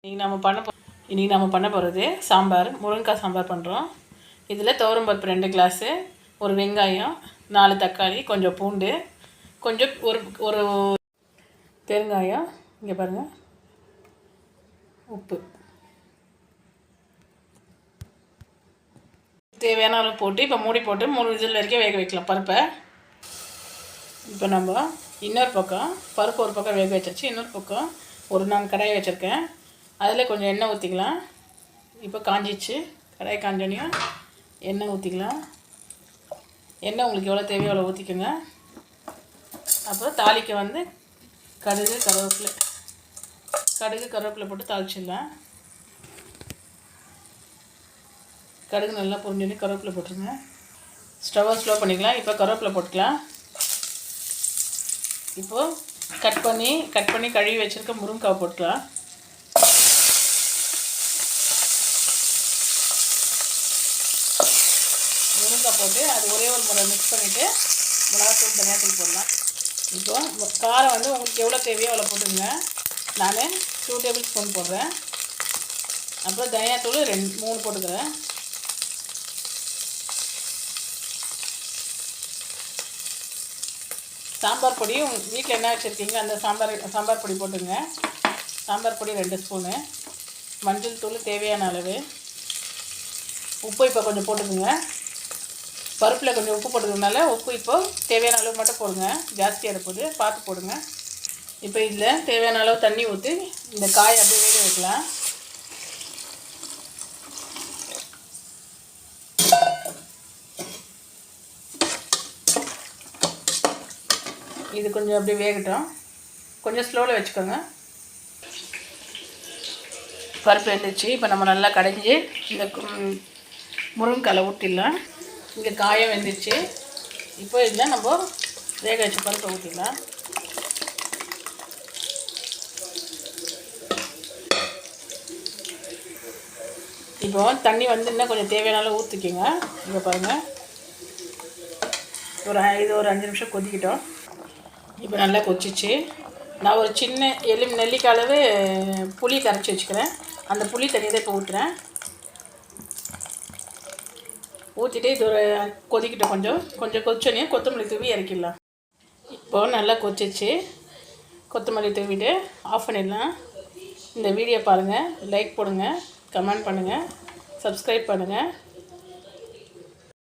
இன்றைக்கி நம்ம பண்ண போகிறது சாம்பார், முருங்கைக்காய் சாம்பார் பண்ணுறோம். இதில் துவரம்பருப்பு 2 கிளாஸு, ஒரு வெங்காயம், 4 தக்காளி, கொஞ்சம் பூண்டு, கொஞ்சம் ஒரு பெருங்காயம், இங்கே பாருங்கள், உப்பு, தேவையான அளவு போட்டு இப்போ மூடி போட்டு 3 விசில் வரைக்கும் வேக வைக்கலாம் பருப்பை. இப்போ நம்ம இன்னொரு பக்கம் பருப்பு ஒரு பக்கம் வேக வச்சாச்சு. இன்னொரு பக்கம் நான் கடாயை வச்சுருக்கேன். அதில் கொஞ்சம் எண்ணெய் ஊற்றிக்கலாம். இப்போ காஞ்சிச்சு. கடாயை காஞ்சோனையும் எண்ணெய் ஊற்றிக்கலாம். எண்ணெய் உங்களுக்கு எவ்வளோ தேவையோ அவ்வளோ ஊற்றிக்கோங்க. அப்புறம் தாளிக்க கடுகு கருவேப்பிலை போட்டு தாளிச்சிடலாம். கடுகு நல்லா பொரிஞ்சோடனே கருவேப்பிலை போட்டுருங்க. ஸ்டவ்வை ஸ்லோ பண்ணிக்கலாம். இப்போ கருவேப்பிலை போட்டுக்கலாம். இப்போது கட் பண்ணி கழுவி வச்சுருக்க முருங்கைக்காய் போட்டுக்கலாம். முருங்கைக்காய் போட்டு அது ஒரே ஒரு முறை மிக்ஸ் பண்ணிவிட்டு மிளகாத்தூள் தனியாத்தூள் போடலாம். இப்போ காரம் உங்களுக்கு எவ்வளோ தேவையோ அவ்வளோ போட்டுங்க. நான் 2 டேபிள் ஸ்பூன் போடுறேன். அப்புறம் தனியாத்தூள் 3 போட்டுக்கிறேன். சாம்பார் பொடி வீட்டில் என்ன வச்சுருக்கீங்க அந்த சாம்பார் பொடி போட்டுங்க. சாம்பார் பொடி 2 ஸ்பூனு, மஞ்சள் தூள் தேவையான அளவு, உப்பு இப்போ கொஞ்சம் போட்டுக்குங்க. பருப்பில் கொஞ்சம் உப்பு போட்டுக்கிறதுனால உப்பு இப்போது தேவையான அளவு மட்டும் போடுங்க. ஜாஸ்தியாக இருப்போது பார்த்து போடுங்க. இப்போ இதில் தேவையான அளவு தண்ணி ஊற்றி இந்த காயை அப்படியே வேக வைக்கலாம். இது கொஞ்சம் அப்படியே வேகட்டும். கொஞ்சம் ஸ்லோவில் வச்சுக்கோங்க. பருப்பு வெந்துச்சு. இப்போ நம்ம நல்லா கடைஞ்சி இந்த முருங்கைக்காயில் ஊற்றிடலாம். இங்கே காயம் வெந்துச்சு. இப்போ இதில் நம்ம வேக வச்ச பருப்பை ஊற்றிடலாம். இப்போ தண்ணி இன்னும் கொஞ்சம் தேவையான அளவு ஊற்றிக்கிங்க. இங்கே பாருங்கள், ஒரு 5 நிமிஷம் கொதிக்கிட்டோம். இப்போ நல்லா கொதிச்சிச்சு. நான் ஒரு சின்ன நெல்லிக்காய் அளவு புளி கரைச்சி வச்சுக்கிறேன். அந்த புளி தண்ணியை தான் இப்போ ஊற்றுறேன். ஊற்றிட்டு இது ஒரு கொதிக்கிட்டோம். கொஞ்சம் கொதிச்சோன்னே கொத்தமல்லி தூவி இறக்கிடலாம். இப்போது நல்லா கொதிச்சிச்சு. கொத்தமல்லி தூவிட்டு ஆஃப் பண்ணிடலாம். இந்த வீடியோ பாருங்கள், லைக் போடுங்க, கமெண்ட் பண்ணுங்கள், சப்ஸ்கிரைப் பண்ணுங்கள்.